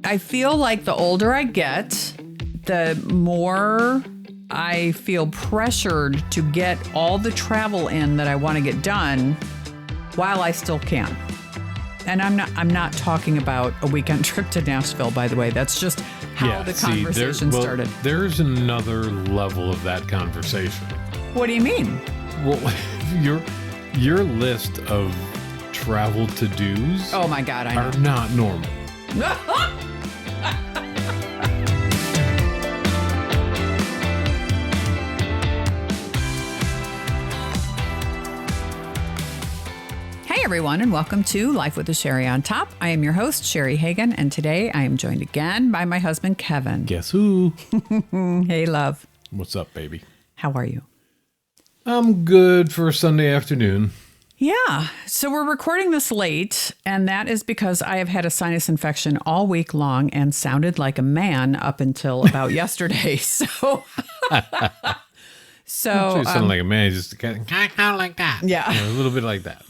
I feel like the older I get, the more I feel pressured to get all the travel in that I want to get done while I still can. And I'm not talking about a weekend trip to Nashville, by the way. That's just how the conversation started. There's another level of that conversation. What do you mean? Well, your list of travel to-dos oh my God, I know. are not normal. Hey everyone, and welcome to Life with a Cheri on Top. I am your host, Cheri Hagan, and today I am joined again by my husband, Kevin. Guess who? Hey, love. What's up, baby? How are you? I'm good for a Sunday afternoon. Yeah, so we're recording this late, and that is because I have had a sinus infection all week long and sounded like a man up until about yesterday. So You sound like a man, just kind of like that. Yeah. You know, a little bit like that.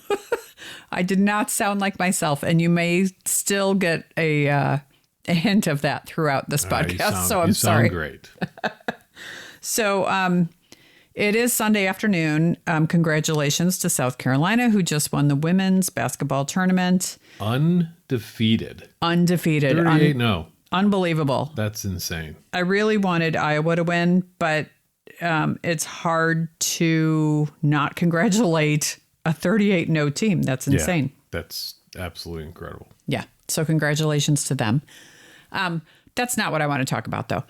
I did not sound like myself, and you may still get a hint of that throughout this podcast. So I'm sorry. You sound great. So it is Sunday afternoon. Congratulations to South Carolina, who just won the women's basketball tournament. Undefeated. 38-0. Unbelievable. That's insane. I really wanted Iowa to win, but it's hard to not congratulate a 38-0 team. That's insane. Yeah, that's absolutely incredible. Yeah. So congratulations to them. That's not what I want to talk about, though.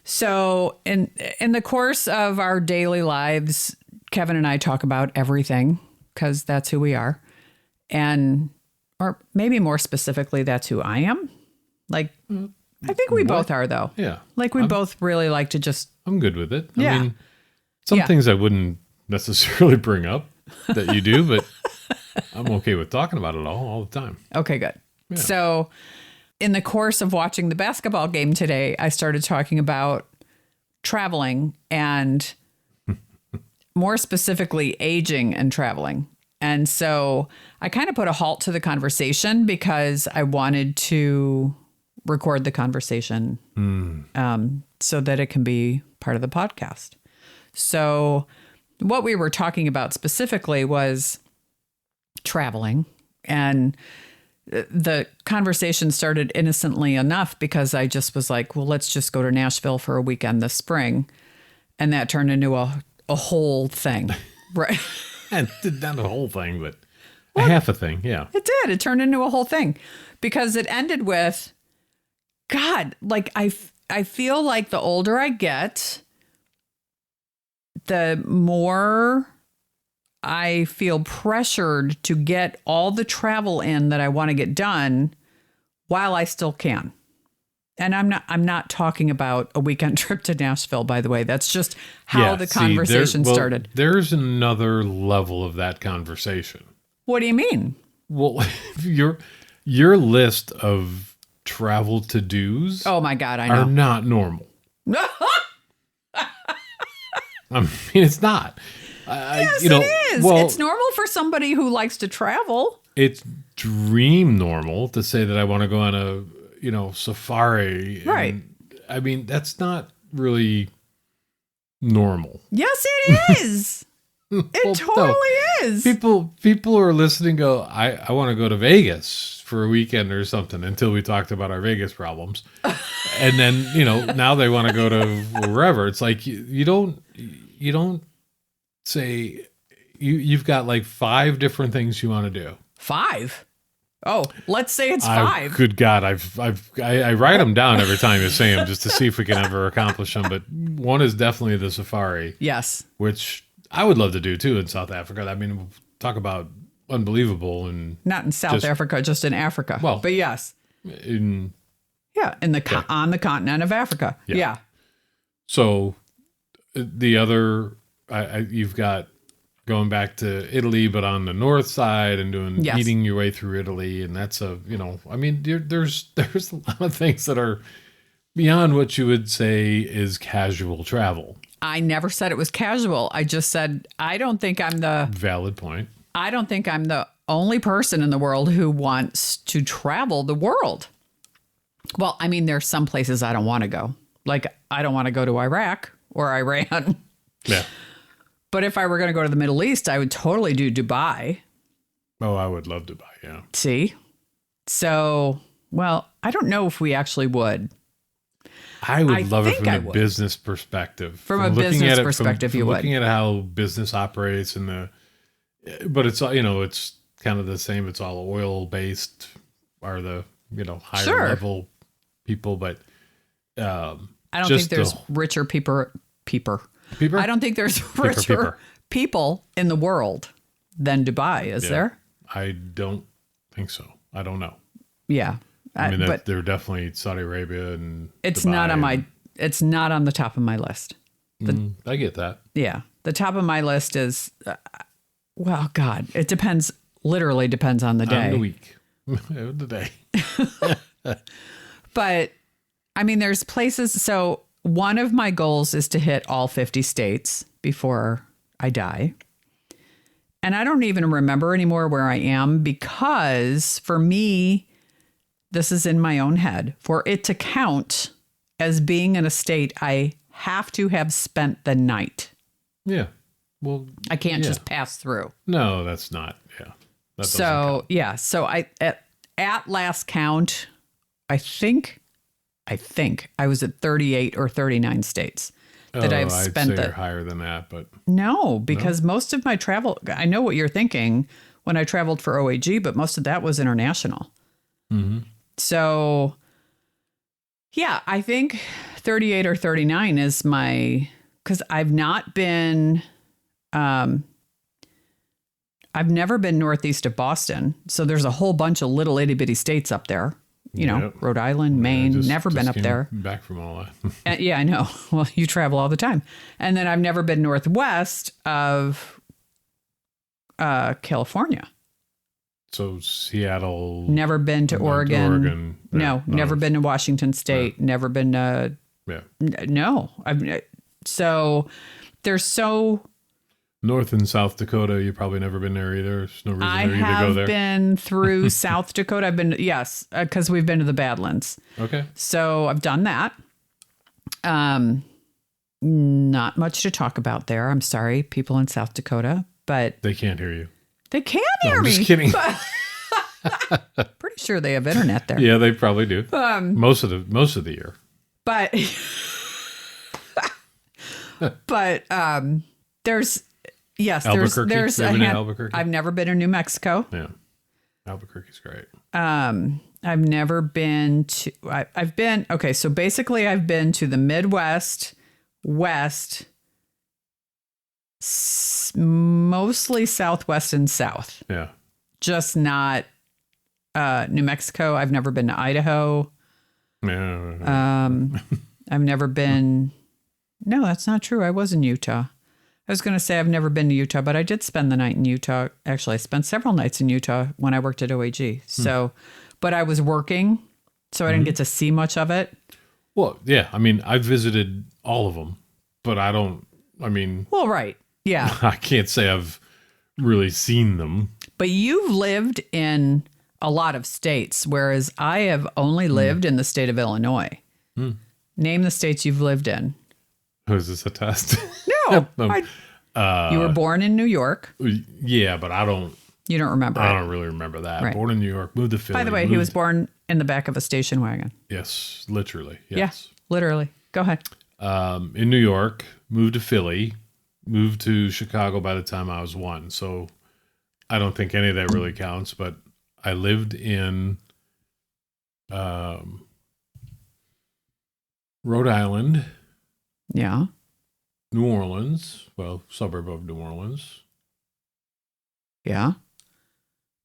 So in the course of our daily lives, Kevin and I talk about everything because that's who we are. Or maybe more specifically, that's who I am. Like, I think we both are, though. Yeah. Like, we both really like to just... I'm good with it. Yeah. I mean, some things I wouldn't necessarily bring up that you do, but I'm okay with talking about it all the time. Okay, good. Yeah. So in the course of watching the basketball game today, I started talking about traveling and more specifically aging and traveling. And so I kind of put a halt to the conversation because I wanted to record the conversation so that it can be part of the podcast. So what we were talking about specifically was traveling, and the conversation started innocently enough because I just was like, well, let's just go to Nashville for a weekend this spring. And that turned into a whole thing. Right. And not a whole thing, but a half a thing. Yeah. It did. It turned into a whole thing because it ended with, God, like I feel like the older I get, the more I feel pressured to get all the travel in that I want to get done while I still can. And I'm not talking about a weekend trip to Nashville, by the way. That's just how the conversation started. There's another level of that conversation. What do you mean? Well, your list of travel to-dos oh my God, I know. are not normal. I mean, it's not. Yes, it is. Well, it's normal for somebody who likes to travel. It's dream normal to say that I want to go on a, safari. Right. I mean, that's not really normal. Yes, it is. It totally is. People are listening go, I want to go to Vegas for a weekend or something until we talked about our Vegas problems. And then, now they want to go to wherever. It's like you don't say you've got like 5 different things you want to do. 5? Oh, let's say it's 5. Good God, I write them down every time you say them just to see if we can ever accomplish them. But one is definitely the safari. Yes, which I would love to do too in South Africa. I mean, talk about unbelievable and not in South Africa, just in Africa. Well, but yes, on the continent of Africa. Yeah. So the other, you've got going back to Italy, but on the north side and eating your way through Italy, and that's there's a lot of things that are beyond what you would say is casual travel. I never said it was casual. I just said I don't think I'm the valid point. I don't think I'm the only person in the world who wants to travel the world. Well, I mean, there's some places I don't want to go. Like, I don't want to go to Iraq or Iran. Yeah. But if I were going to go to the Middle East, I would totally do Dubai. Oh, I would love Dubai, yeah. See? So, well, I don't know if we actually would. I would love it from a business perspective. From a business perspective, you would. Looking at how business operates but it's, it's kind of the same. It's all oil based, are the, higher level people, but I don't think there's richer people. I don't think there's richer people in the world than Dubai, is there? I don't think so. I don't know. Yeah. I mean, but they're definitely Saudi Arabia and it's Dubai it's not on the top of my list. I get that. Yeah. The top of my list is, well, God, it depends, literally depends on the day. On the week. The day. But I mean, there's places. So one of my goals is to hit all 50 states before I die. And I don't even remember anymore where I am because for me, this is in my own head. For it to count as being in a state, I have to have spent the night. Yeah. Well, I can't just pass through. No, that's not. Yeah. That so, yeah. So at last count, I think I was at 38 or 39 states that I've spent. I'd say you're higher than that, but no, because most of my travel, I know what you're thinking when I traveled for OAG, but most of that was international. Mm-hmm. So yeah, I think 38 or 39 is because I've not been, I've never been northeast of Boston. So there's a whole bunch of little itty bitty states up there. Rhode Island, Maine, never been up there. Back from all that. Yeah, I know. Well, you travel all the time. And then I've never been northwest of California. So Seattle. Never been to Oregon. No, never been to Washington State. Yeah. Never been to. Yeah. No. So there's so. North and South Dakota, you've probably never been there either. There's no reason I for you to go there. have been through South Dakota. I've been, yes, because we've been to the Badlands. Okay. So I've done that. Not much to talk about there. I'm sorry, people in South Dakota, but they can't hear you. They can hear me. I'm just kidding. Pretty sure they have internet there. Yeah, they probably do. Most of the year. But there's. Yes, there's Albuquerque? I've never been to New Mexico. Yeah. Albuquerque's great. I've never been to I've been okay, so basically I've been to the Midwest, West, mostly Southwest and South. Yeah. Just not New Mexico. I've never been to Idaho. Yeah. I've never been. No, that's not true. I was in Utah. I was going to say I've never been to Utah, but I did spend the night in Utah. Actually, I spent several nights in Utah when I worked at OAG. So, but I was working, so I didn't get to see much of it. Well, yeah. I mean, I visited all of them, but well, right. Yeah. I can't say I've really seen them. But you've lived in a lot of states, whereas I have only lived in the state of Illinois. Name the states you've lived in. Oh, is this a test? No. You were born in New York. Yeah, but You don't remember. I don't really remember that. Right. Born in New York, moved to Philly. By the way, he was born in the back of a station wagon. Yes, literally. Yes. Yeah, literally. Go ahead. In New York, moved to Philly, moved to Chicago by the time I was 1. So I don't think any of that really counts, but I lived in Rhode Island. Yeah. New Orleans, well, suburb of New Orleans. Yeah.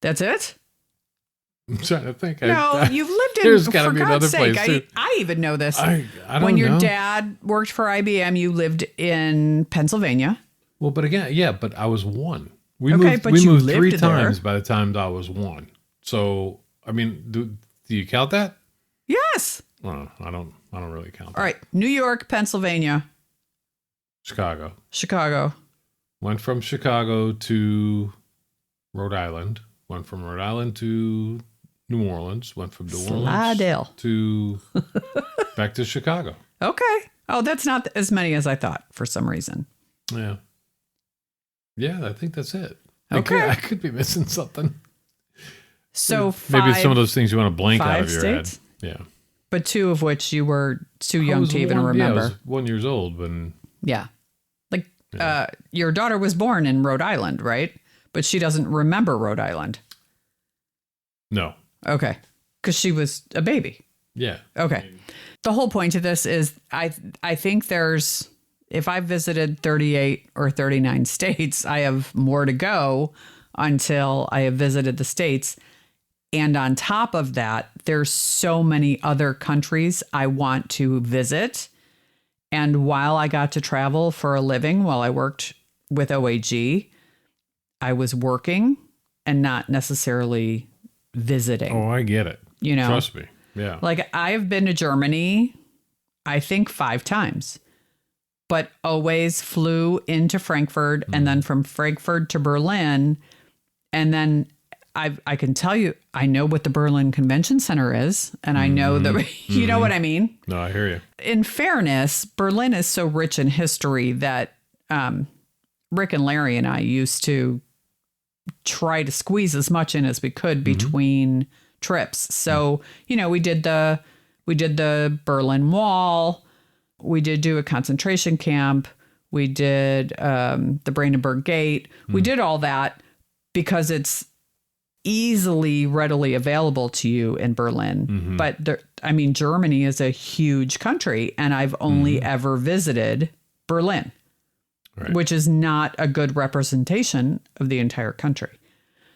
That's it? I'm trying to think. You've lived in, there's got to be another place. I even know this. I don't when your know. dad worked for IBM, you lived in Pennsylvania. Well, but again, yeah, but I was 1. We okay, moved 3 times by the time I was 1. So, I mean, do you count that? Yes. Well, I don't really count that. All right. New York, Pennsylvania. Chicago. Went from Chicago to Rhode Island. Went from Rhode Island to New Orleans, went from New Slidell Orleans to back to Chicago. Okay. Oh, that's not as many as I thought for some reason. Yeah. Yeah, I think that's it. Okay. I could be missing something. So maybe some of those things you want to blank out of your states? head. Yeah. But 2 of which you were too young to even remember. Yeah, I was 1 year old when. Yeah. Like your daughter was born in Rhode Island, right? But she doesn't remember Rhode Island. No. Okay. Because she was a baby. Yeah. Okay. The whole point of this is I think if I've visited 38 or 39 states, I have more to go until I have visited the states. And on top of that, there's so many other countries I want to visit. And while I got to travel for a living, while I worked with OAG, I was working and not necessarily visiting. Oh, I get it. Trust me. Yeah. Like I've been to Germany, I think 5 times, but always flew into Frankfurt and then from Frankfurt to Berlin. And then I can tell you, I know what the Berlin Convention Center is. And I know that, you know what I mean? No, I hear you. In fairness, Berlin is so rich in history that Rick and Larry and I used to try to squeeze as much in as we could between trips. So, we did the Berlin Wall. We did do a concentration camp. We did the Brandenburg Gate. We did all that because it's readily available to you in Berlin. But Germany is a huge country, and I've only ever visited Berlin, right, which is not a good representation of the entire country.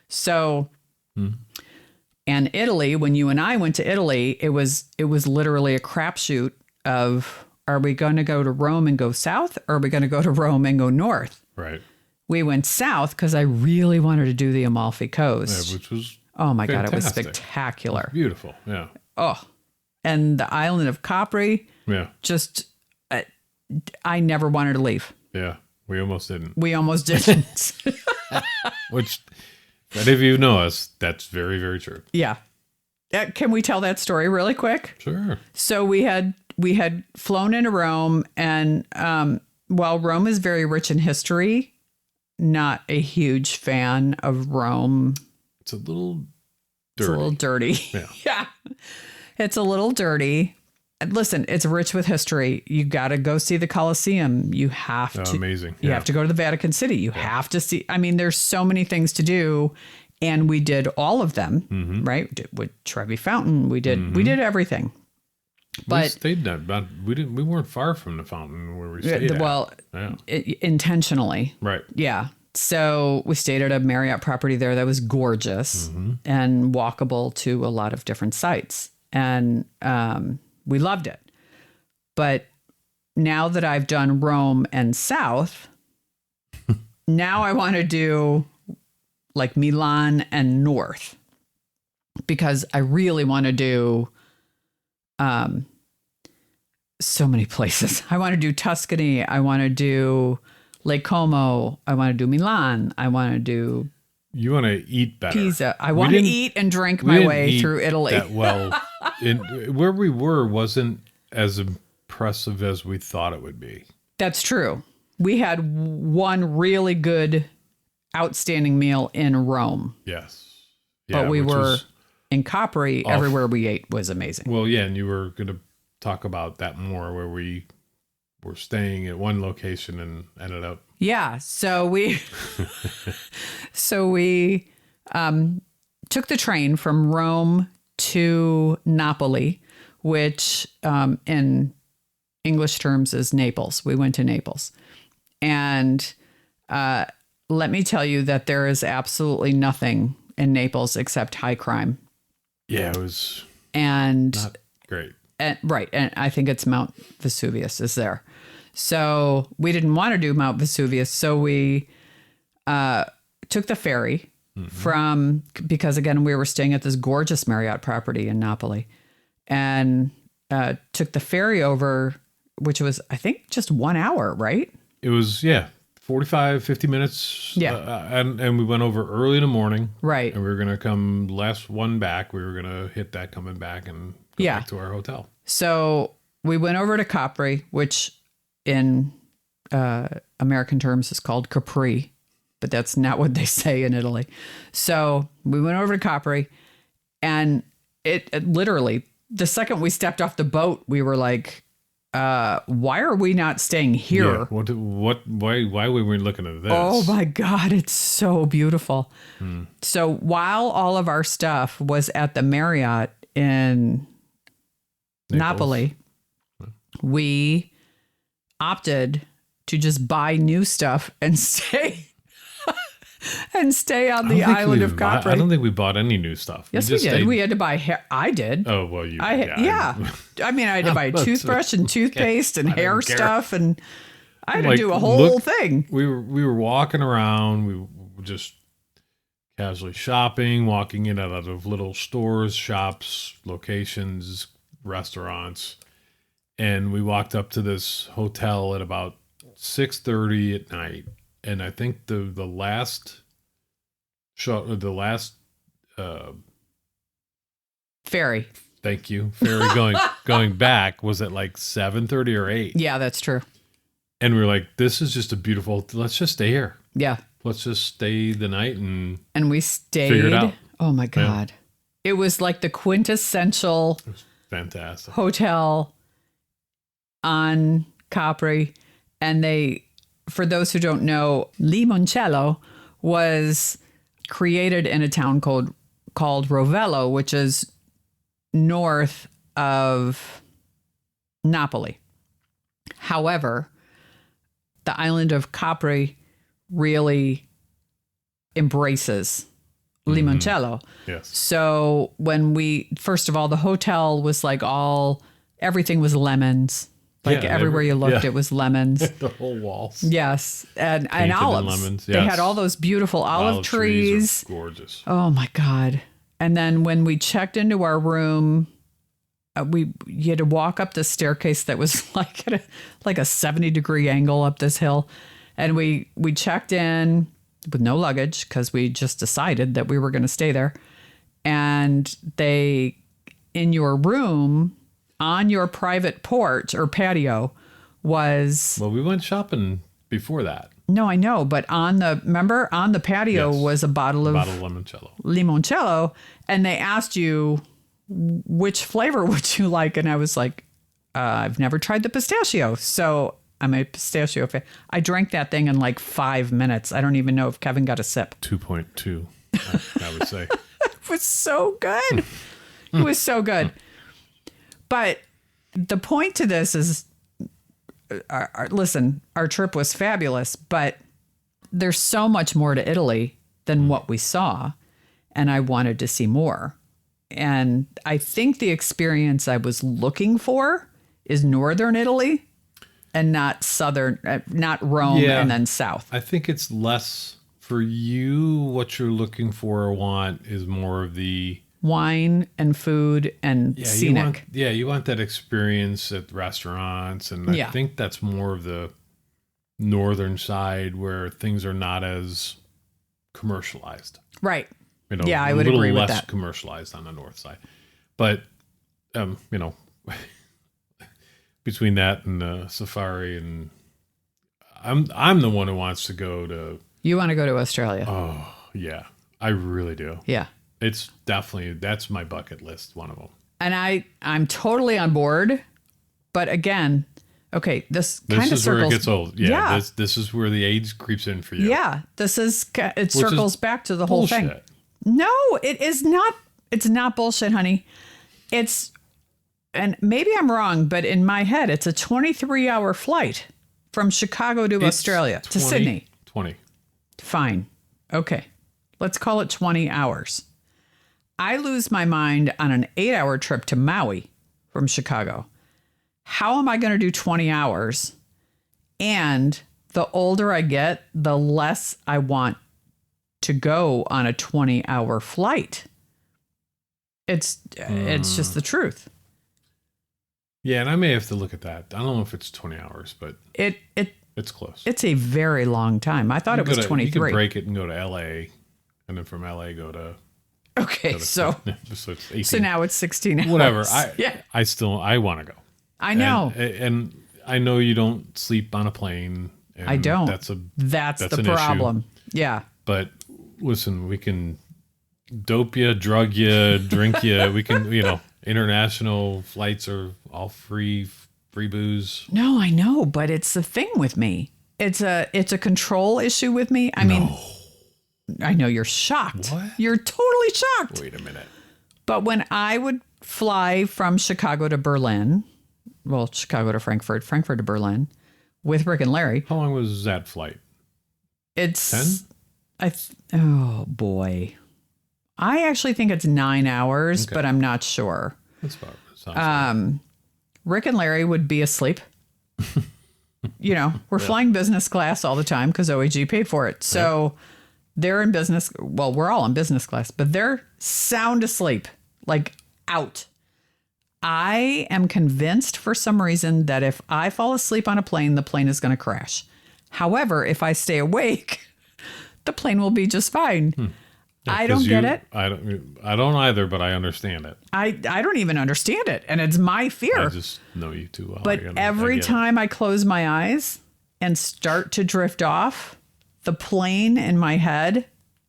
So, and Italy, when you and I went to Italy, it was literally a crapshoot of, are we going to go to Rome and go south, or are we going to go to Rome and go north? Right. We went south because I really wanted to do the Amalfi Coast. Yeah, which was oh my fantastic. God, it was spectacular. It was beautiful, yeah. Oh, and the island of Capri. Yeah. Just, I never wanted to leave. Yeah, we almost didn't. Which, if any of you know us, that's very, very true. Yeah. Can we tell that story really quick? Sure. So we had flown into Rome, and while Rome is very rich in history, not a huge fan of Rome. It's a little dirty. It's a little dirty. Yeah. Yeah. It's a little dirty. Listen, it's rich with history. You got to go see the Colosseum. You have to. Amazing. You have to go to the Vatican City. You have to see. I mean, there's so many things to do, and we did all of them. Right? We did with Trevi Fountain. We did everything. But we stayed there, but we weren't far from the fountain where we stayed. Well, intentionally. Right. Yeah. So we stayed at a Marriott property there that was gorgeous and walkable to a lot of different sites. And we loved it. But now that I've done Rome and South, now I want to do like Milan and North, because I really want to do so many places. I want to do Tuscany. I want to do Lake Como. I want to do Milan. I want to do. You want to eat better. Pisa. I want to eat and drink my way through Italy. Well, where we were wasn't as impressive as we thought it would be. That's true. We had one really good, outstanding meal in Rome. Yes. Yeah, but we were in Capri. Everywhere we ate was amazing. Well, yeah, and you were going to talk about that more, where we were staying at one location and ended up. Yeah. So we took the train from Rome to Napoli, which in English terms is Naples. We went to Naples. And let me tell you that there is absolutely nothing in Naples except high crime. Yeah, it was not great. Right. And I think it's Mount Vesuvius is there. So we didn't want to do Mount Vesuvius. So we took the ferry because again, we were staying at this gorgeous Marriott property in Napoli, and took the ferry over, which was, I think, just 1 hour, right? It was, 45, 50 minutes. Yeah. And we went over early in the morning. Right. And we were going to come last one back. We were going to hit that coming back and go back to our hotel. So we went over to Capri, which in American terms is called Capri, but that's not what they say in Italy. So we went over to Capri, and it literally, the second we stepped off the boat, we were like, why are we not staying here? Yeah. Why were we looking at this? Oh my God, it's so beautiful. So while all of our stuff was at the Marriott in Napoli, we opted to just buy new stuff and stay on the island of Capri. I don't think we bought any new stuff. Yes, we did. We had to buy hair. I did. Oh, well, you. I mean, I had to buy toothbrush and toothpaste and hair stuff, and I had to do a whole thing. We were walking around. We were just casually shopping, walking in and out of little stores, shops, locations, restaurants. And we walked up to this hotel at about 6:30 at night. And I think the last ferry. Thank you. Ferry going back was at like 7:30 or 8. Yeah, that's true. And we were like, this is just a beautiful, let's just stay here. Yeah. Let's just stay the night and we stayed. Figure it out. Oh my God. Yeah. It was like the quintessential fantastic hotel on Capri. And for those who don't know, Limoncello was created in a town called Rovello, which is north of Napoli. However, the island of Capri really embraces Limoncello. Yes. So first of all, the hotel was like everything was lemons. Like everywhere you looked, it was lemons. The whole walls. Yes. And olives. Lemons. They had all those beautiful olive trees. Are gorgeous. Oh my God. And then when we checked into our room, you had to walk up the staircase that was like at a 70-degree angle up this hill. And we checked in with no luggage because we just decided that we were going to stay there. And in your room, on your private porch or patio was... Well, we went shopping before that. No, I know. But on the patio was a bottle of limoncello. And they asked you, which flavor would you like? And I was like, I've never tried the pistachio. So I'm a pistachio fan. I drank that thing in like 5 minutes. I don't even know if Kevin got a sip. 2.2, I would say. It was so good. It was so good. But the point to this is, listen, our trip was fabulous, but there's so much more to Italy than what we saw. And I wanted to see more. And I think the experience I was looking for is northern Italy and not southern, not Rome and then south. I think it's less for you. What you're looking for or want is more of the wine and food and scenic. You want that experience at restaurants. And I think that's more of the northern side where things are not as commercialized. Right. I would agree with that. A little less commercialized on the north side. But, between that and the safari and I'm the one who wants to go to... You want to go to Australia? Oh, yeah. I really do. Yeah. It's definitely, that's my bucket list, one of them. And I'm totally on board. But again, okay, this kind of circles. This is where it gets old. Yeah. This is where the age creeps in for you. Yeah. It circles back to the whole thing. No, it is not. It's not bullshit, honey. And maybe I'm wrong, but in my head, it's a 23-hour flight from Chicago to Australia to Sydney. 20. Fine. Okay. Let's call it 20 hours. I lose my mind on an 8-hour trip to Maui from Chicago. How am I going to do 20 hours? And the older I get, the less I want to go on a 20-hour flight. It's just the truth. Yeah, and I may have to look at that. I don't know if it's 20 hours, but it's It's close. It's a very long time. I thought it was 23. You can break it and go to L.A. and then from L.A. go to... Okay, so it's 18. So now it's 16 hours. Whatever. I want to go. I know. And I know you don't sleep on a plane. And I don't. That's the problem. Issue. Yeah. But listen, we can dope you, drug you, drink you. We can, international flights are all free booze. No, I know, but it's the thing with me. It's a control issue with me. I mean, I know you're shocked. What? You're totally shocked. Wait a minute. But when I would fly from Chicago to Berlin, Chicago to Frankfurt to Berlin with Rick and Larry. How long was that flight? It's 10? Oh boy. I actually think it's 9 hours, but I'm not sure. That's about Rick and Larry would be asleep. We're flying business class all the time because OAG paid for it. So they're in business. Well, we're all in business class, but they're sound asleep, like out. I am convinced for some reason that if I fall asleep on a plane, the plane is going to crash. However, if I stay awake, the plane will be just fine. Yeah, I don't get it. I don't either, but I understand it. I don't even understand it. And it's my fear. I just know you too well. But every time I close my eyes and start to drift off, the plane in my head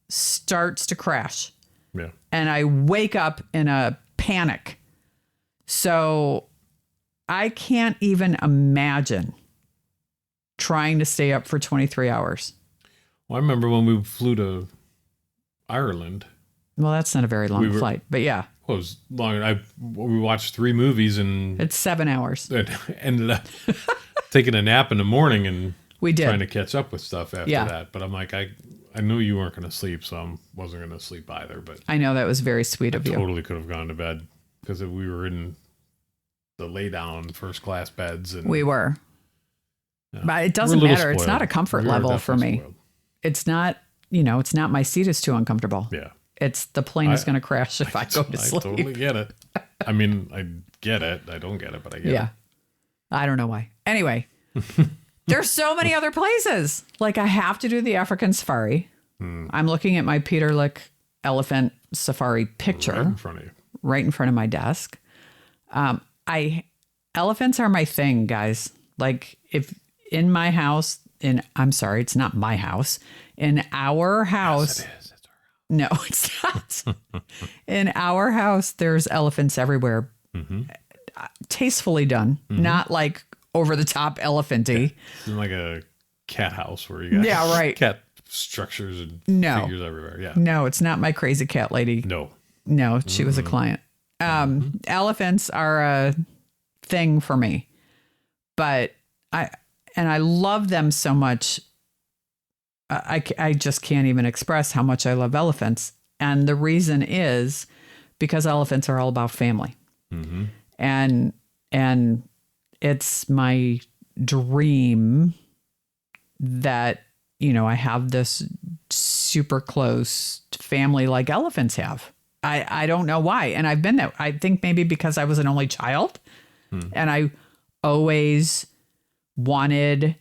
starts to crash. Yeah. And I wake up in a panic. So I can't even imagine trying to stay up for 23 hours. Well, I remember when we flew to Ireland. Well, that's not a very long flight, but yeah. Well, it was long. We watched 3 movies and... It's 7 hours. Ended up taking a nap in the morning and we did. Trying to catch up with stuff after that. But I'm like, I knew you weren't going to sleep, so I wasn't going to sleep either. But I know that was very sweet of you. Totally could have gone to bed because we were in the lay down first class beds. And we were. Yeah. But it doesn't matter. Spoiled. It's not a comfort level for me. Spoiled. It's not, it's not my seat is too uncomfortable. Yeah. It's the plane is going to crash if I go to sleep. I totally get it. I mean, I get it. I don't get it, but I get it. I don't know why. Anyway, there's so many other places. Like I have to do the African safari. I'm looking at my Peter Lick elephant safari picture. Right in front of you. Right in front of my desk. Elephants are my thing, guys. Like if in my house, I'm sorry, it's not my house. In our house. Yes, it is. It's our house. No, it's not. In our house, there's elephants everywhere. Mm-hmm. Tastefully done. Mm-hmm. Not like over the top elephanty. It's like a cat house where you got cat structures and figures everywhere. Yeah. No, it's not my crazy cat lady. No, she was a client. Elephants are a thing for me, but I love them so much. I just can't even express how much I love elephants. And the reason is because elephants are all about family. Mm-hmm. And it's my dream that, I have this super close family like elephants have. I don't know why. And I've been there. I think maybe because I was an only child and I always wanted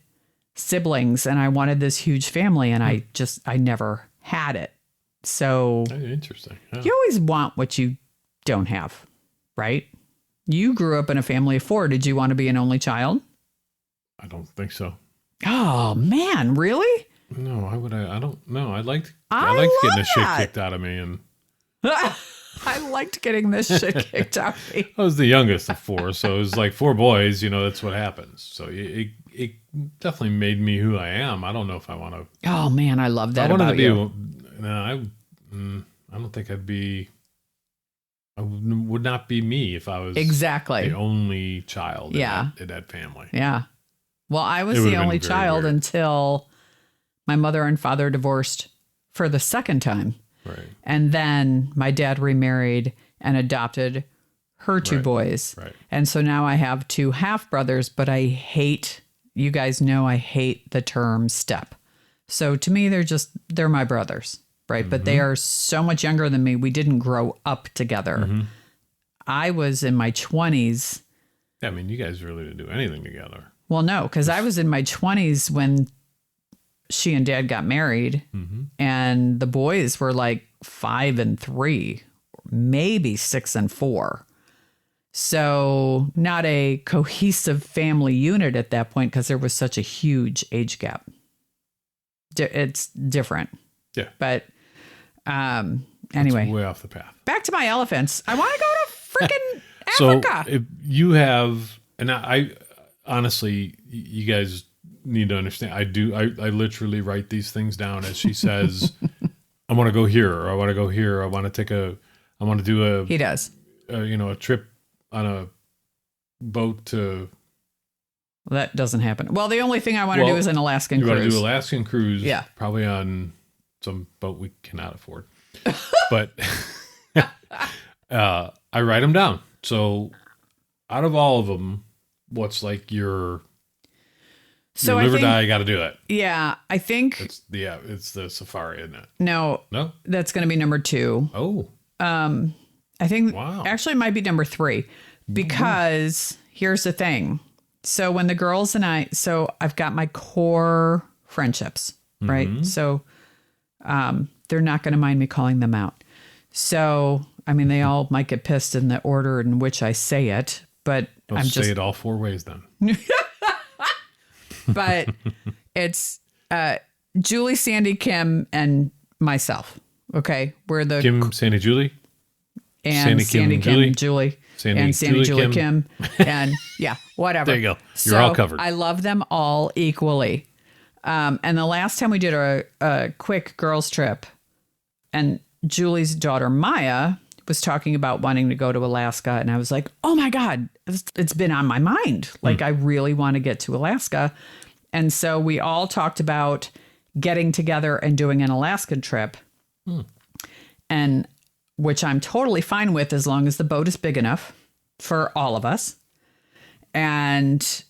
siblings and I wanted this huge family and I never had it. So interesting. Yeah. You always want what you don't have, right? You grew up in a family of 4. Did you want to be an only child? I don't think so. Oh man, really? No, why would I? I don't know. I liked getting the shit kicked out of me and I liked getting this shit kicked out of me. I was the youngest of 4, so it was like 4 boys, that's what happens. So it definitely made me who I am. I don't know if I want to. Oh man, I love that about you. I don't think I'd be. I would not be me if I was the only child in that family. Yeah. Well, I was the only child until my mother and father divorced for the second time. Right. And then my dad remarried and adopted her 2 boys. Right. And so now I have 2 half brothers, but I hate the term step. So to me, they're my brothers. Right. Mm-hmm. But they are so much younger than me. We didn't grow up together. Mm-hmm. I was in my 20s. Yeah, I mean, you guys really didn't do anything together. Well, no, because I was in my 20s when she and Dad got married, and the boys were like 5 and 3, maybe 6 and 4. So not a cohesive family unit at that point because there was such a huge age gap. It's different. Yeah. But anyway. That's way off the path. Back to my elephants. I want to go to freaking Africa. So if you have, and I honestly, you guys need to understand, I literally write these things down as she says, I want to go here, or I want to go here, or I want to do a, he does, a trip on a boat to. Well, that doesn't happen. Well, the only thing I want to do is an Alaskan cruise. You want to do Alaskan cruise. Yeah. Probably on some boat we cannot afford. But I write them down. So out of all of them, what's like your live or die, got to do it. Yeah, I think. It's the safari, isn't it? No, that's going to be number 2. Oh. I think actually it might be number 3 because here's the thing. So when the girls and I've got my core friendships, right? So they're not going to mind me calling them out. So, I mean, they all might get pissed in the order in which I say it, but I'm just say it all 4 ways then. But it's Julie, Sandy, Kim, and myself. Okay, we're the Kim, Sandy, Julie, and Sandy, Kim, Julie, and Sandy, Julie, Kim, and yeah, whatever. There you go. You're all covered. I love them all equally. And the last time we did a quick girls trip, and Julie's daughter Maya was talking about wanting to go to Alaska, and I was like, oh my God, it's been on my mind. Like, I really want to get to Alaska. And so we all talked about getting together and doing an Alaskan trip, and which I'm totally fine with as long as the boat is big enough for all of us. And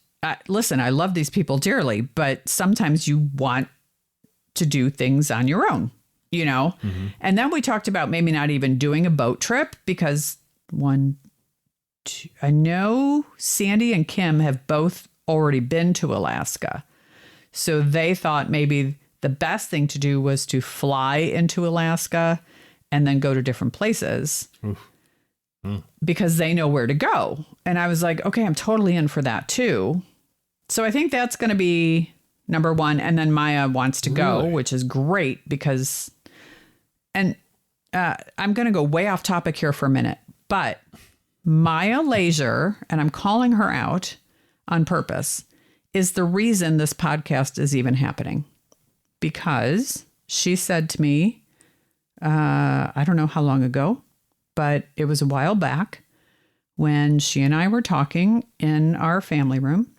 listen, I love these people dearly, but sometimes you want to do things on your own, you know? And then we talked about maybe not even doing a boat trip because I know Sandy and Kim have both already been to Alaska. So they thought maybe the best thing to do was to fly into Alaska and then go to different places because they know where to go. And I was like, okay, I'm totally in for that too. So I think that's going to be number 1. And then Maya wants to go, which is great because, and I'm going to go way off topic here for a minute, but Maya Leisure, and I'm calling her out on purpose, is the reason this podcast is even happening. Because she said to me, I don't know how long ago, but it was a while back when she and I were talking in our family room.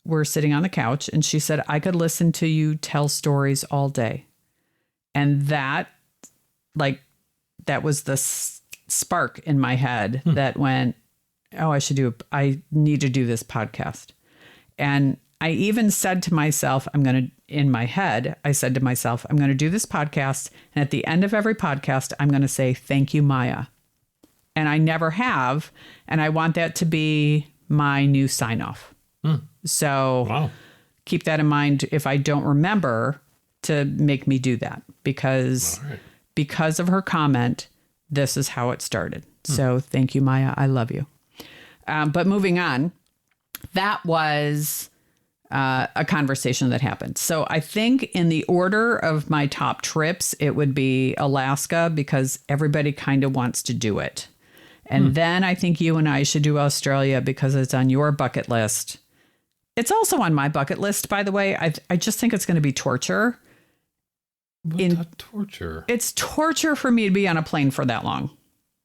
We're sitting on the couch and she said, I could listen to you tell stories all day. And that was the spark in my head that went, oh, I need to do this podcast. And I even said to myself, I said to myself, I'm going to do this podcast. And at the end of every podcast, I'm going to say, thank you, Maya. And I never have. And I want that to be my new sign off. So keep that in mind if I don't remember to make me do that because of her comment, this is how it started. So thank you, Maya. I love you. But moving on, that was a conversation that happened. So I think in the order of my top trips, it would be Alaska because everybody kind of wants to do it. And then I think you and I should do Australia because it's on your bucket list. It's also on my bucket list, by the way. I just think it's going to be torture. Torture? It's torture for me to be on a plane for that long.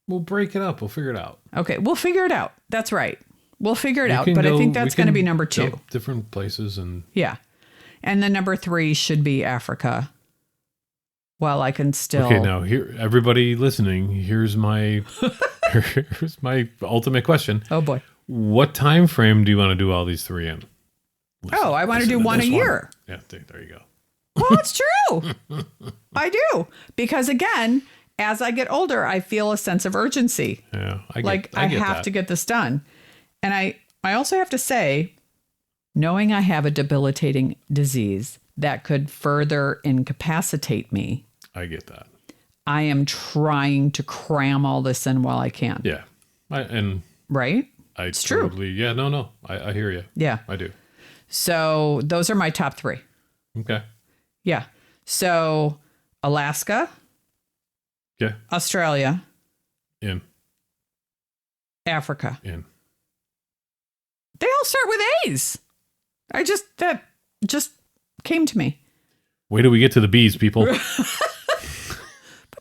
We'll break it up. We'll figure it out. Okay, we'll figure it out. That's right. We'll figure it out. But I think that's going to be number 2. Different places and yeah. And then number 3 should be Africa. Well, I can still. Okay, now here, everybody listening, here's my ultimate question. Oh boy. What time frame do you want to do all these 3 in? I want to do one a year. Yeah, there you go. Well, it's true. I do. Because again, as I get older, I feel a sense of urgency. Yeah. I have to get this done. And I also have to say, knowing I have a debilitating disease that could further incapacitate me. I get that. I am trying to cram all this in while I can. Yeah. Right? It's totally, true. Yeah, no. I hear you. Yeah. I do. So those are my top 3. Okay. Yeah. So Alaska. Yeah. Australia. In. Africa. In. They all start with A's. That just came to me. Wait till we get to the B's, people. But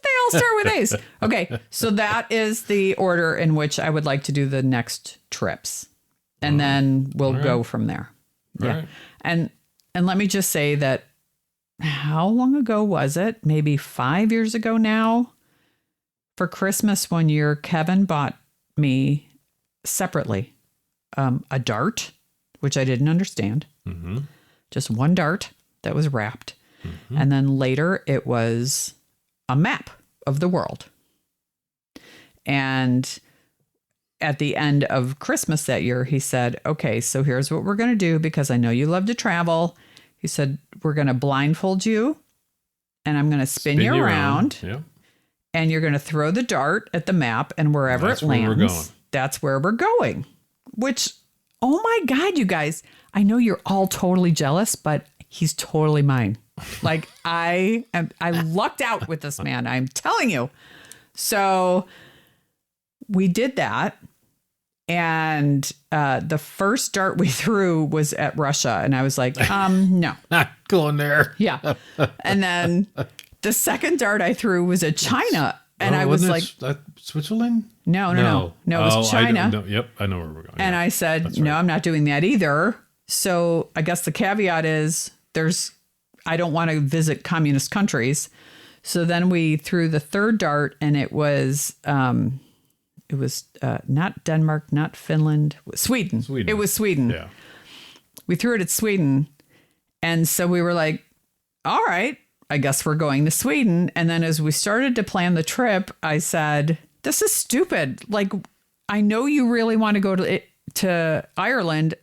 they all start with A's. Okay, so that is the order in which I would like to do the next trips. And then we'll go from there. Yeah. Right. And let me just say that how long ago was it? Maybe 5 years ago now. For Christmas one year, Kevin bought me separately a dart, which I didn't understand. Mm-hmm. Just one dart that was wrapped. Mm-hmm. And then later it was a map of the world. And at the end of Christmas that year, he said, okay, so here's what we're going to do because I know you love to travel. He said, we're going to blindfold you and I'm going to spin you around. Yeah. And you're going to throw the dart at the map and wherever it lands, that's where we're going. Which, oh my God, you guys, I know you're all totally jealous, but he's totally mine. Like I lucked out with this man. I'm telling you. So we did that. And the first dart we threw was at Russia. And I was like, no. Not going there. Yeah. And then the second dart I threw was at China. And I was like, Switzerland? No. It was China. Yep. I know where we're going. And I said, no, I'm not doing that either. So I guess the caveat is I don't want to visit communist countries. So then we threw the third dart and it was not Denmark, not Finland, Sweden. It was Sweden. Yeah. We threw it at Sweden. And so we were like, all right, I guess we're going to Sweden. And then as we started to plan the trip, I said, this is stupid. Like, I know you really want to go to Ireland.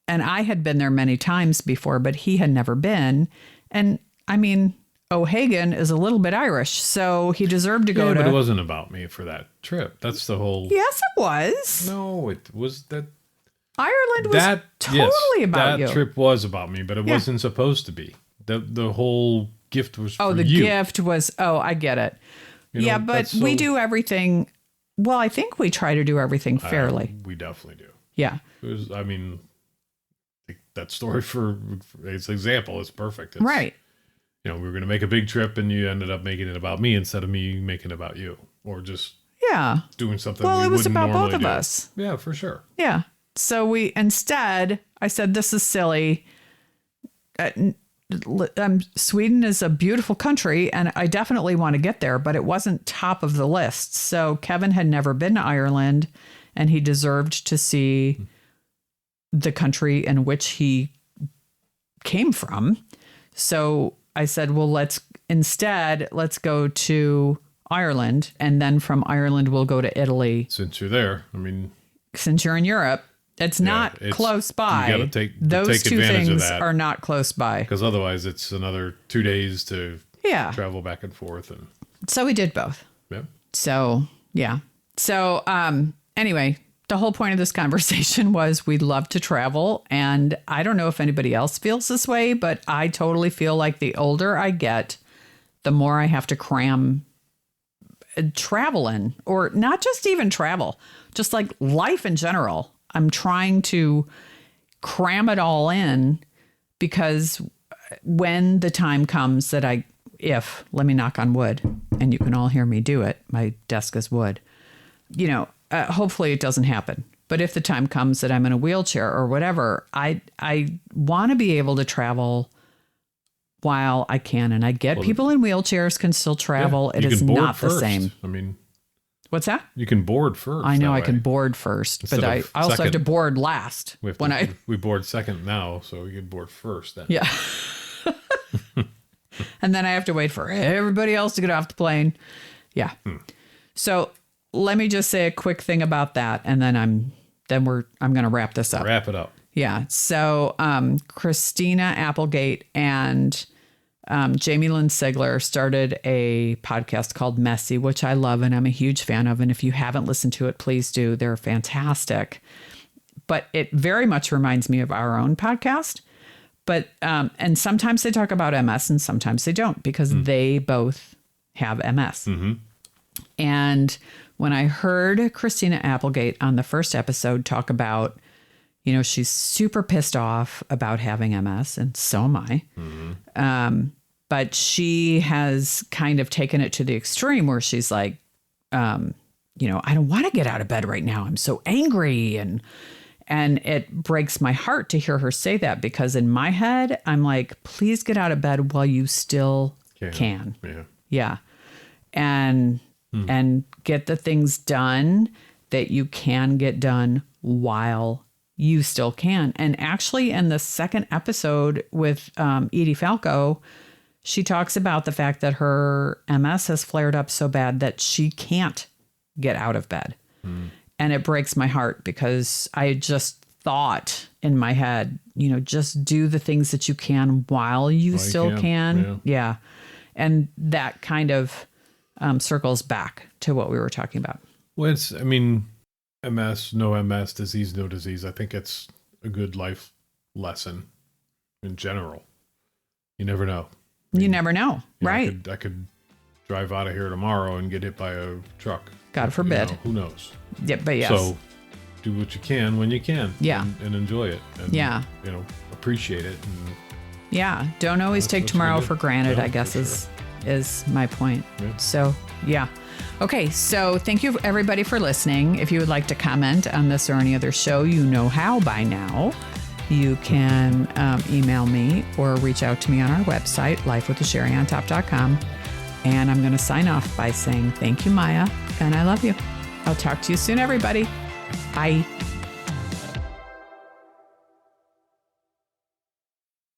And I had been there many times before, but he had never been. And I mean, Hagan is a little bit Irish, so he deserved to go to... but it wasn't about me for that trip. That's the whole... Yes, it was. No, it was that... Ireland was totally about you. That trip was about me, but it wasn't supposed to be. The whole gift was for you. Oh, the gift was... Oh, I get it. But we do everything... Well, I think we try to do everything fairly. We definitely do. Yeah. That story for its example is perfect. Right. We were going to make a big trip and you ended up making it about me instead of me making it about you or just doing something. Well, it was about both of do. us. Yeah, for sure. Yeah. So I said, this is silly. Sweden is a beautiful country and I definitely want to get there, but it wasn't top of the list. So Kevin had never been to Ireland and he deserved to see the country in which he came from. So I said, well, let's go to Ireland. And then from Ireland, we'll go to Italy. Since you're there, since you're in Europe, it's not close by. You got to those take two advantage things of that are not close by. Because otherwise it's another 2 days to travel back and forth. And so we did both. Yeah. So, yeah. So, anyway, the whole point of this conversation was we love to travel. And I don't know if anybody else feels this way, but I totally feel like the older I get, the more I have to cram travel in, or not just even travel, just like life in general. I'm trying to cram it all in because when the time comes that let me knock on wood and you can all hear me do it. My desk is wood, hopefully it doesn't happen. But if the time comes that I'm in a wheelchair or whatever, I want to be able to travel while I can. And I get people in wheelchairs can still travel. It is not the same. What's that? You can board first. I know I can board first, but I also have to board last. We board second now, so we can board first then. Yeah. And then I have to wait for everybody else to get off the plane. Yeah. So let me just say a quick thing about that, and then I'm going to wrap this up. Wrap it up. Yeah. So Christina Applegate and Jamie Lynn Sigler started a podcast called Messy, which I love and I'm a huge fan of. And if you haven't listened to it, please do. They're fantastic. But it very much reminds me of our own podcast. But and sometimes they talk about MS and sometimes they don't because they both have MS. Mm-hmm. And when I heard Christina Applegate on the first episode talk about, you know, she's super pissed off about having MS, and so am I. Mm-hmm. But she has kind of taken it to the extreme where she's like, you know, I don't want to get out of bed right now. I'm so angry. And it breaks my heart to hear her say that because in my head, I'm like, please get out of bed while you still can. Yeah. Yeah. And get the things done that you can get done while you still can. And actually in the second episode with Edie Falco, she talks about the fact that her MS has flared up so bad that she can't get out of bed. And it breaks my heart because I just thought in my head, you know, just do the things that you can while you still can. Yeah. And that kind of circles back to what we were talking about. Well, it's, I mean, MS, no MS, disease, no disease. I think it's a good life lesson in general. You never know. You never know, right? I could drive out of here tomorrow and get hit by a truck. God forbid. You know, who knows? Yeah, but yes. So do what you can when you can. Yeah. And enjoy it. And, you know, appreciate it. And yeah. Don't always take tomorrow for granted, I guess is my point. Yeah. So, yeah. Okay. So thank you everybody for listening. If you would like to comment on this or any other show, you know how by now. You can email me or reach out to me on our website, lifewiththesherryontop.com. And I'm going to sign off by saying thank you, Maya, and I love you. I'll talk to you soon, everybody. Bye.